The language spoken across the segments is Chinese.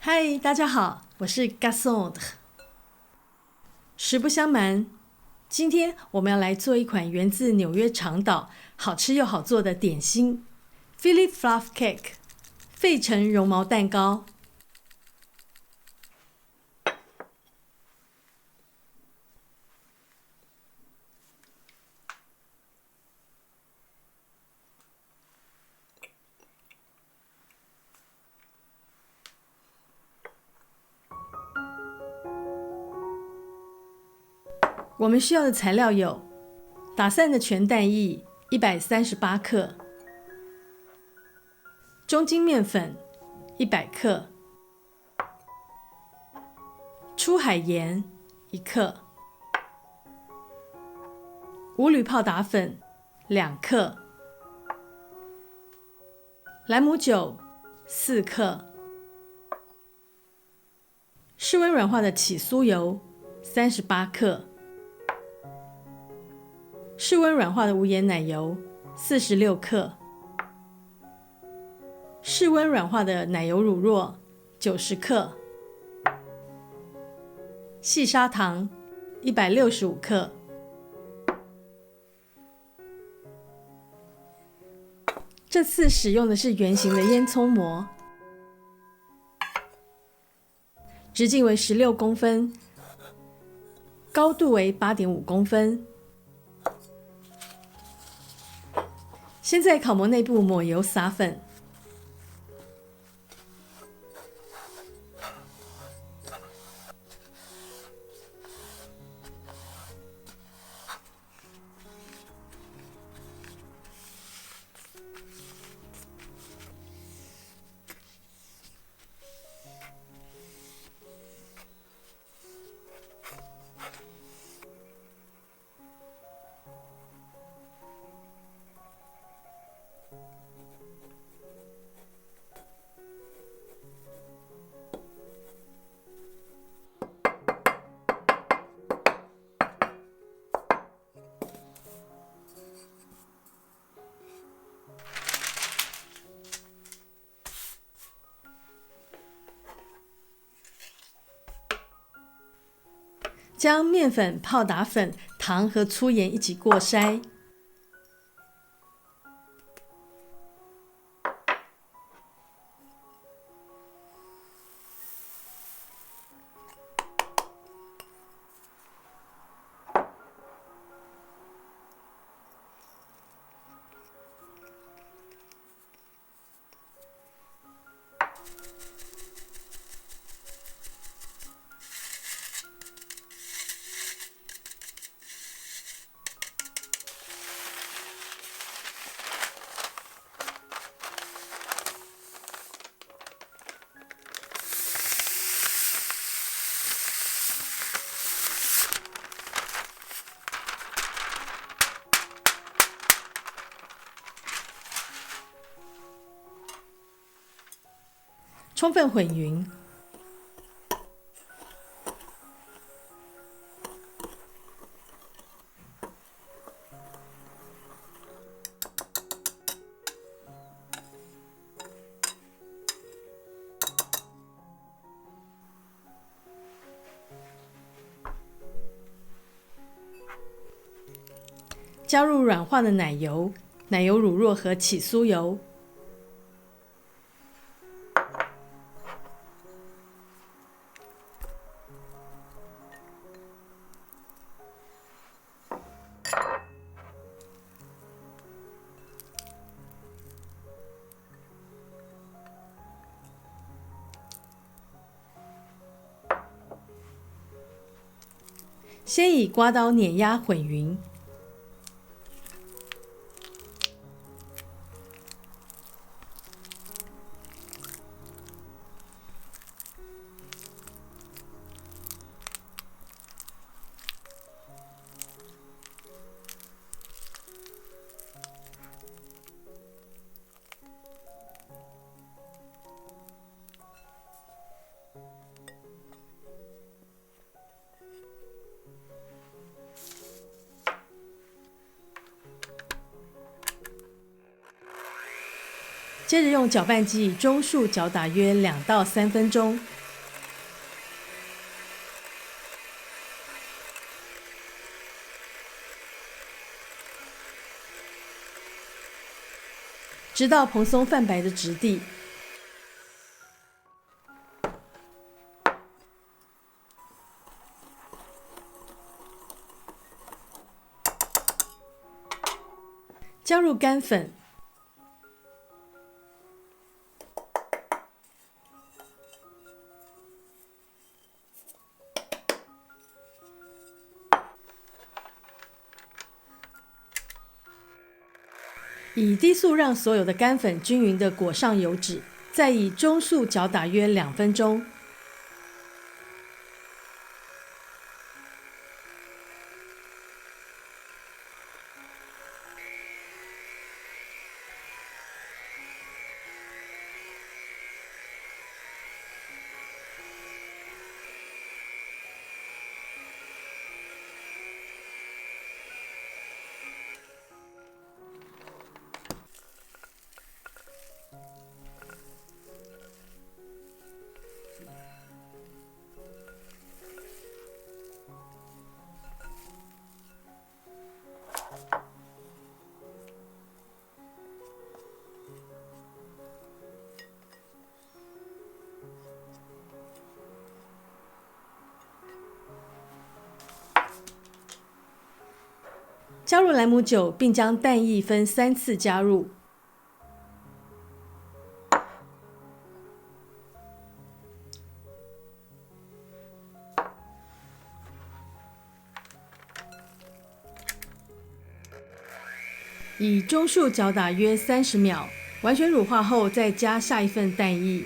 嗨，大家好，我是 Cassandre。实不相瞒，今天我们要来做一款源自纽约长岛、好吃又好做的点心 ——Philly Fluff Cake 费城绒毛蛋糕。我们需要的材料有：打散的全蛋液138克，中筋面粉100克，出海盐1克，无铝泡打粉2克，兰姆酒4克，室温软化的起酥油38克。室温软化的无盐奶油46克，室温软化的奶油乳酪90克，细砂糖165克。这次使用的是圆形的烟囱模，直径为16公分，高度为8.5公分。先在烤模内部抹油撒粉，将面粉、泡打粉、糖和粗盐一起过筛。充分混匀，加入软化的奶油、奶油乳酪和起酥油。先以刮刀碾压混匀，接着用搅拌机中速搅打约2到3分钟，直到蓬松泛白的质地。加入干粉，以低速让所有的干粉均匀地裹上油脂，再以中速搅打约2分钟。加入莱姆酒，并将蛋液分3次加入。以中速搅打约30秒，完全乳化后再加下一份蛋液。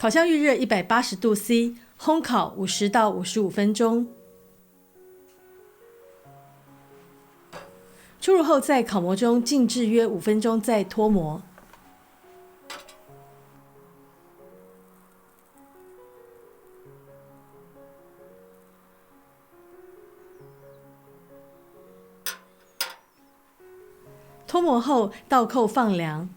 烤箱预热180度 C， 烘烤50到55分钟。出炉后，在烤模中静置约5分钟，再脱模。脱模后倒扣放凉。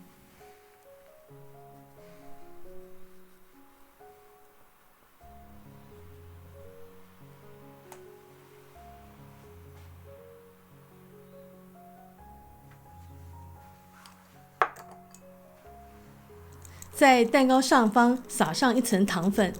在蛋糕上方撒上1层糖粉，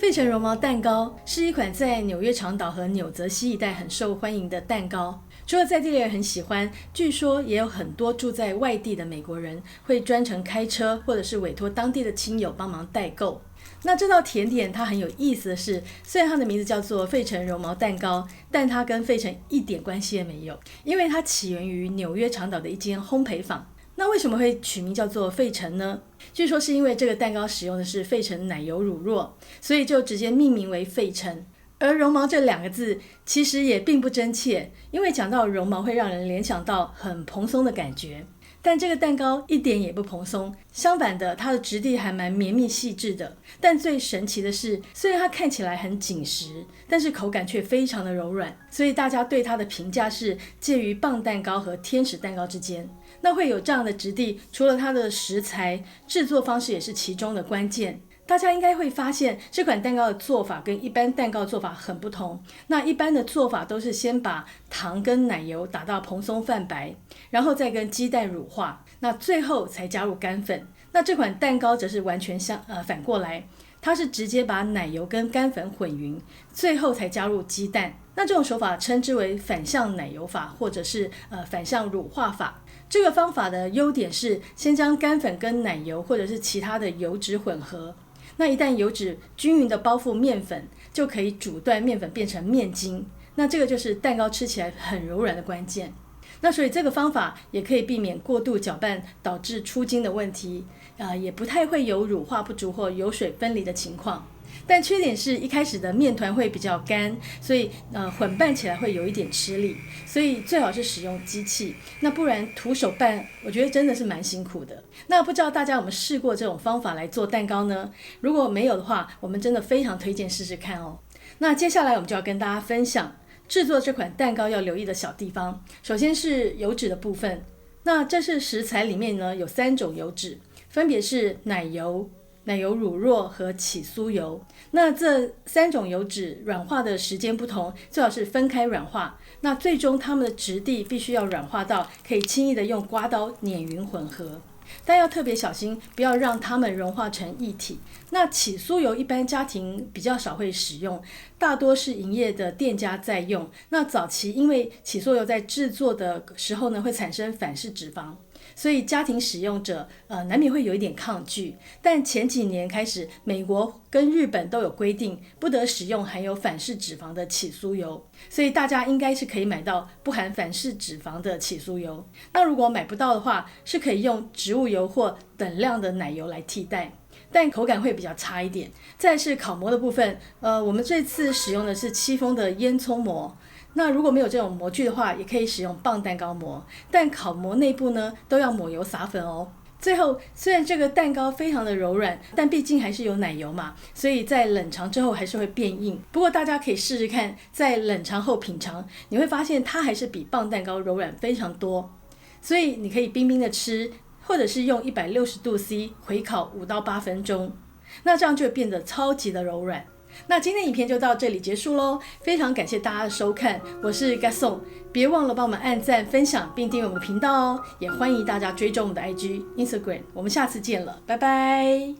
费城绒毛蛋糕是一款在纽约长岛和纽泽西一带很受欢迎的蛋糕，除了在地人很喜欢，据说也有很多住在外地的美国人会专程开车或者是委托当地的亲友帮忙代购。那这道甜点它很有意思的是，虽然它的名字叫做费城绒毛蛋糕，但它跟费城一点关系也没有，因为它起源于纽约长岛的一间烘焙坊。那为什么会取名叫做费城呢？据说是因为这个蛋糕使用的是费城奶油乳酪，所以就直接命名为费城。而绒毛这2个字其实也并不真切，因为讲到绒毛会让人联想到很蓬松的感觉，但这个蛋糕一点也不蓬松，相反的，它的质地还蛮绵密细致的。但最神奇的是，虽然它看起来很紧实，但是口感却非常的柔软，所以大家对它的评价是介于棒蛋糕和天使蛋糕之间。那会有这样的质地，除了它的食材，制作方式也是其中的关键。大家应该会发现，这款蛋糕的做法跟一般蛋糕做法很不同。那一般的做法都是先把糖跟奶油打到蓬松泛白，然后再跟鸡蛋乳化，那最后才加入干粉。那这款蛋糕则是完全反过来，它是直接把奶油跟干粉混匀，最后才加入鸡蛋。那这种手法称之为反向奶油法，或者是反向乳化法。这个方法的优点是先将干粉跟奶油或者是其他的油脂混合，那一旦油脂均匀的包覆面粉，就可以煮断面粉变成面筋。那这个就是蛋糕吃起来很柔软的关键。那所以这个方法也可以避免过度搅拌导致出筋的问题，也不太会有乳化不足或油水分离的情况。但缺点是一开始的面团会比较干，所以混拌起来会有一点吃力，所以最好是使用机器，那不然徒手拌我觉得真的是蛮辛苦的。那不知道大家有没有试过这种方法来做蛋糕呢？如果没有的话，我们真的非常推荐试试看哦。那接下来我们就要跟大家分享制作这款蛋糕要留意的小地方。首先是油脂的部分，那这是食材里面呢有3种油脂，分别是奶油、奶油乳酪和起酥油。那这3种油脂软化的时间不同，最好是分开软化。那最终它们的质地必须要软化到可以轻易的用刮刀碾匀混合，但要特别小心，不要让它们融化成液体。那起酥油一般家庭比较少会使用，大多是营业的店家在用。那早期因为起酥油在制作的时候呢，会产生反式脂肪，所以家庭使用者难免会有一点抗拒。但前几年开始，美国跟日本都有规定，不得使用含有反式脂肪的起酥油，所以大家应该是可以买到不含反式脂肪的起酥油。那如果买不到的话，是可以用植物油或等量的奶油来替代，但口感会比较差一点。再来是烤模的部分，我们这次使用的是戚风的烟囱模。那如果没有这种模具的话，也可以使用棒蛋糕模，但烤模内部呢都要抹油撒粉哦。最后，虽然这个蛋糕非常的柔软，但毕竟还是有奶油嘛，所以在冷藏之后还是会变硬。不过大家可以试试看，在冷藏后品尝，你会发现它还是比棒蛋糕柔软非常多。所以你可以冰冰的吃，或者是用160度 C 回烤5到8分钟，那这样就会变得超级的柔软。那今天影片就到这里结束咯，非常感谢大家的收看，我是 Gaston， 别忘了帮我们按赞、分享并订阅我们的频道哦，也欢迎大家追踪我们的IG、Instagram， 我们下次见了，拜拜。